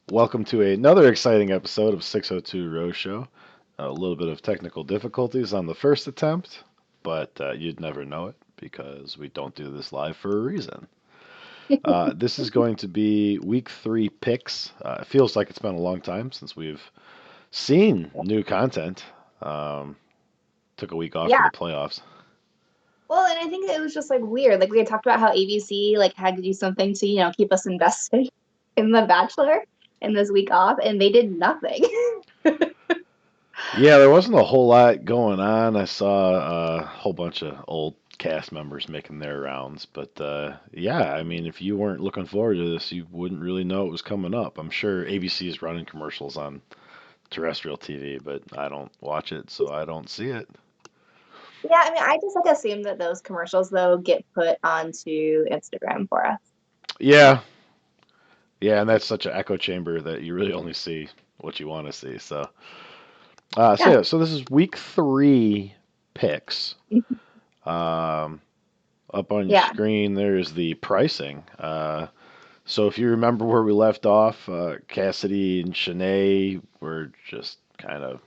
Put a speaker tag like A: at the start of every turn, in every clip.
A: Welcome to another exciting episode of 602 Rose Show. A little bit of technical difficulties on the first attempt, but you'd never know it because we don't do this live for a reason. This is going to be week 3 picks. It feels like it's been a long time since we've seen new content. Took a week off for
B: Yeah.
A: the playoffs.
B: Well, and I think it was just like weird. Like we had talked about how ABC like had to do something to, keep us invested in The Bachelor in this week off, and they did nothing.
A: Yeah, there wasn't a whole lot going on. I saw a whole bunch of old cast members making their rounds, but yeah, I mean, if you weren't looking forward to this, you wouldn't really know it was coming up. I'm sure ABC is running commercials on terrestrial TV, but I don't watch it, so I don't see it.
B: Yeah, I mean, I just like assume that those commercials though get put onto Instagram for us.
A: Yeah, yeah, and that's such an echo chamber that you really only see what you want to see. So
B: Yeah.
A: yeah, so this is week 3 picks. Um, Up on your
B: Yeah.
A: screen, there's the pricing. So if you remember where we left off, Cassidy and Shanae were just kind of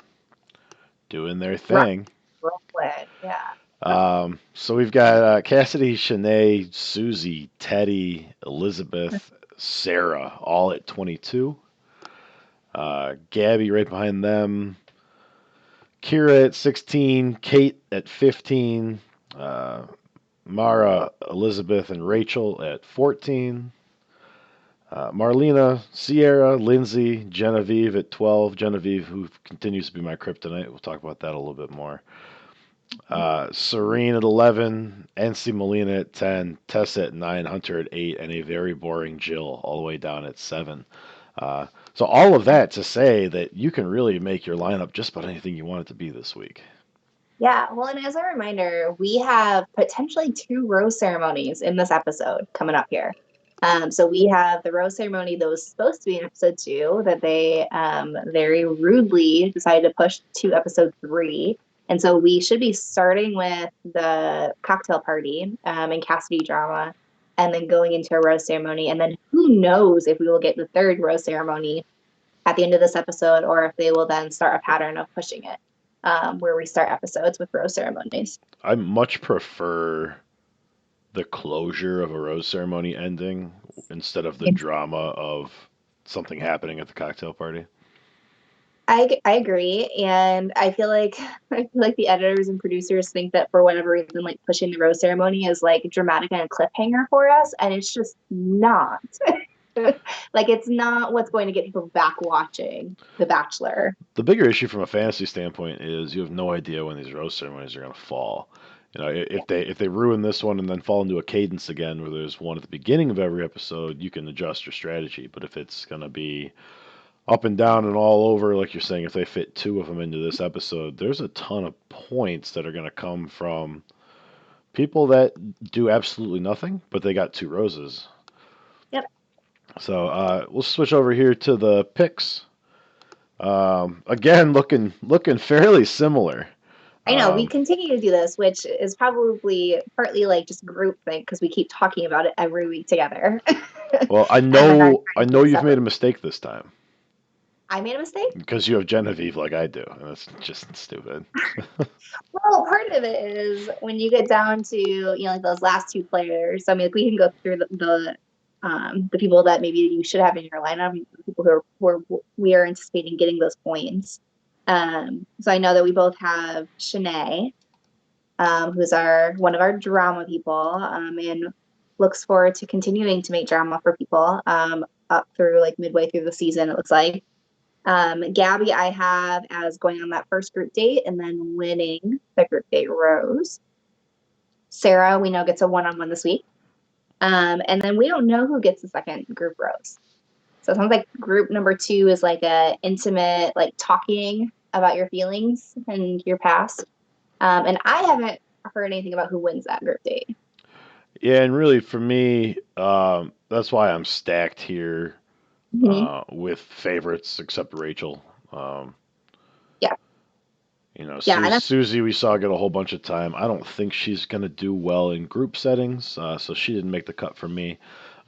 A: doing their
B: Right.
A: thing.
B: Brooklyn. Yeah.
A: So we've got Cassidy, Shanae, Susie, Teddy, Elizabeth, Sarah, all at 22. Gabby right behind them. Kira at 16. Kate at 15. Uh, Mara, Elizabeth, and Rachel at 14. Marlena, Sierra, Lindsay, Genevieve at 12. Genevieve, who continues to be my kryptonite. We'll talk about that a little bit more. Serene at 11. NC Molina at 10. Tessa at 9. Hunter at 8. And a very boring Jill all the way down at 7. So all of that to say that you can really make your lineup just about anything you want it to be this week.
B: Yeah. Well, and as a reminder, we have potentially 2 rose ceremonies in this episode coming up here. So we have the rose ceremony that was supposed to be in episode 2 that they very rudely decided to push to episode 3. And so we should be starting with the cocktail party and Cassidy drama, and then going into a rose ceremony. And then who knows if we will get the 3rd rose ceremony at the end of this episode, or if they will then start a pattern of pushing it, where we start episodes with rose ceremonies.
A: I much prefer the closure of a rose ceremony ending instead of the drama of something happening at the cocktail party.
B: I agree, and I feel like the editors and producers think that for whatever reason, like pushing the rose ceremony is like dramatic and a cliffhanger for us, and it's just not. Like it's not what's going to get people back watching The Bachelor.
A: The bigger issue from a fantasy standpoint is you have no idea when these rose ceremonies are going to fall. You know,
B: Yeah.
A: if they ruin this one and then fall into a cadence again where there's one at the beginning of every episode, you can adjust your strategy. But if it's going to be up and down and all over, like you're saying, if they fit 2 of them into this episode, there's a ton of points that are going to come from people that do absolutely nothing, but they got 2 roses.
B: Yep.
A: So we'll switch over here to the picks. Again, looking fairly similar.
B: I know we
A: Um,
B: continue to do this, which is probably partly like just group thing because we keep talking about it every week together.
A: well, I
B: And I'm
A: know I
B: trying to do
A: know
B: it
A: you've made
B: separate.
A: a mistake this time
B: I made a mistake.
A: because you have Genevieve like I do, and it's just stupid.
B: Well, part of it is when you get down to like those last 2 players. I mean, like, we can go through the people that maybe you should have in your lineup, people who are we are anticipating getting those points. So I know that we both have Shanae, who's our one of our drama people, and looks forward to continuing to make drama for people up through like midway through the season. It looks like. Gabby, I have as going on that first group date and then winning the group date rose. Sarah, we know, gets a one-on-one this week. And then we don't know who gets the second group rose. So it sounds like group number 2 is like a intimate, like talking about your feelings and your past. And I haven't heard anything about who wins that group date.
A: Yeah, and really for me, that's why I'm stacked here
B: Mm-hmm.
A: with favorites except Rachel. Um,
B: Yeah. Yeah, and that's
A: Susie we saw get a whole bunch of time. I don't think she's gonna do well in group settings, so she didn't make the cut for me.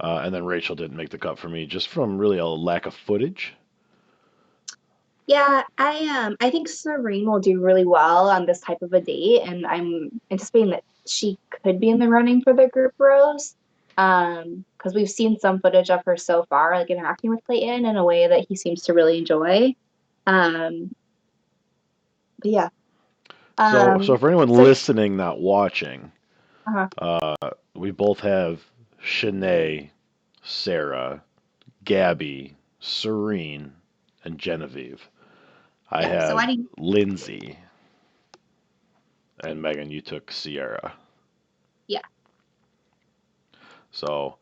A: And then Rachel didn't make the cut for me, just from really a lack of footage.
B: yeah, I think Serene will do really well on this type of a date, and I'm anticipating that she could be in the running for the group rose. Because we've seen some footage of her so far, like interacting with Clayton in a way that he seems to really enjoy. Um, but yeah.
A: So for anyone
B: So
A: listening, not watching,
B: uh
A: uh, we both have Shanae, Sarah, Gabby, Serene, and Genevieve. I
B: yeah, so why
A: have
B: do you
A: Lindsay, and Megan, you took Sierra.
B: yeah.
A: So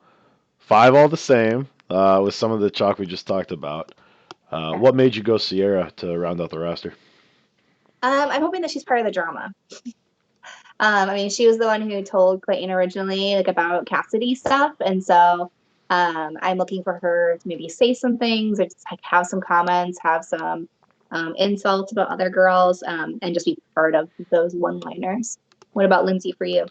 A: five all the same, with some of the chalk we just talked about.
B: Yeah.
A: What made you go Sierra to round out the roster?
B: I'm hoping that she's part of the drama. I mean, she was the one who told Clayton originally, like about Cassidy stuff, and so I'm looking for her to maybe say some things, or just like have some comments, have some insults about other girls, and just be part of those one-liners. What about Lindsay for you?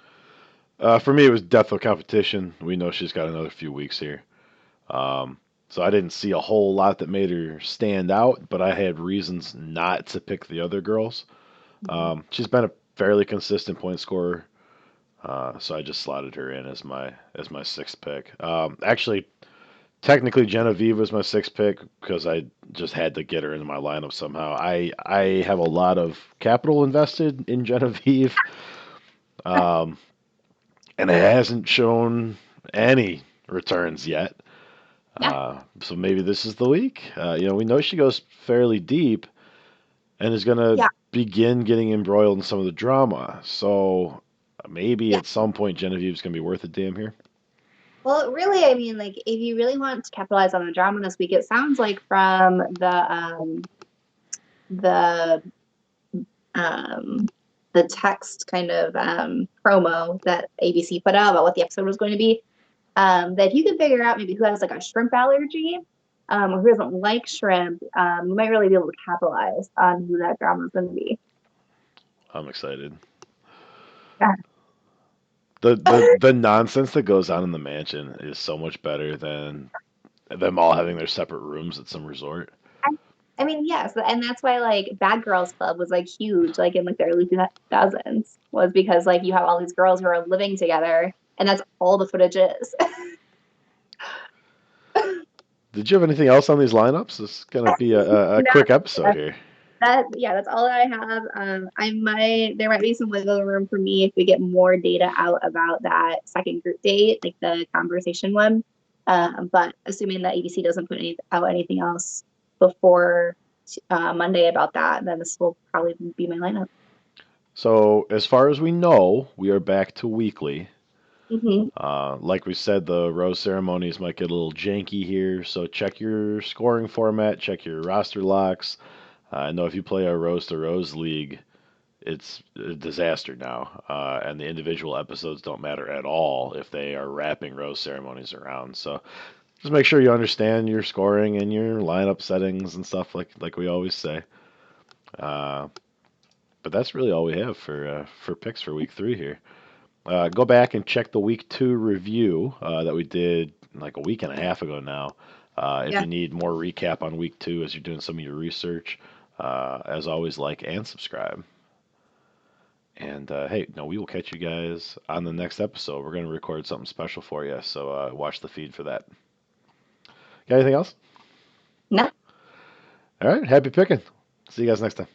A: For me, it was depth of competition. We know she's got another few weeks here. Um, so I didn't see a whole lot that made her stand out, but I had reasons not to pick the other girls. She's been a fairly consistent point scorer, so I just slotted her in as my sixth pick. Actually, technically Genevieve was my sixth pick because I just had to get her into my lineup somehow. I have a lot of capital invested in Genevieve, um, and it hasn't shown any returns yet.
B: Yeah,
A: So maybe this is the week. We know she goes fairly deep and is going to
B: yeah,
A: begin getting embroiled in some of the drama. So maybe
B: yeah.
A: at some point Genevieve's going to be worth a damn here.
B: Well, really, I mean, like if you really want to capitalize on the drama this week, it sounds like from the um, the text kind of promo that ABC put out about what the episode was going to be. That if you can figure out maybe who has like a shrimp allergy, or who doesn't like shrimp, you might really be able to capitalize on who that drama is going to be.
A: I'm excited.
B: Yeah.
A: The nonsense that goes on in the mansion is so much better than them all having their separate rooms at some resort.
B: I mean, yes, and that's why like Bad Girls Club was like huge, like in like the early 2000s, was because like you have all these girls who are living together, and that's all the footage is.
A: Did you have anything else on these lineups? This is going to be a
B: No,
A: quick episode here.
B: yeah, that's all that I have. There might be some wiggle room for me if we get more data out about that second group date, like the conversation one. But assuming that ABC doesn't put out anything else before Monday about that, then this will probably be my lineup.
A: So, as far as we know, we are back to weekly.
B: Hmm.
A: Like we said, the rose ceremonies might get a little janky here, so check your scoring format, check your roster locks. I know if you play a rose to rose league, it's a disaster now, and the individual episodes don't matter at all if they are wrapping rose ceremonies around. So just make sure you understand your scoring and your lineup settings and stuff like we always say. Uh, but that's really all we have for picks for week three here. Go back and check the week two review that we did like a week and a half ago now. If
B: Yeah.
A: you need more recap on week two as you're doing some of your research, as always, like and subscribe. And hey, no, we will catch you guys on the next episode. We're going to record something special for you, so watch the feed for that. Got anything else?
B: No.
A: All right, happy picking. See you guys next time.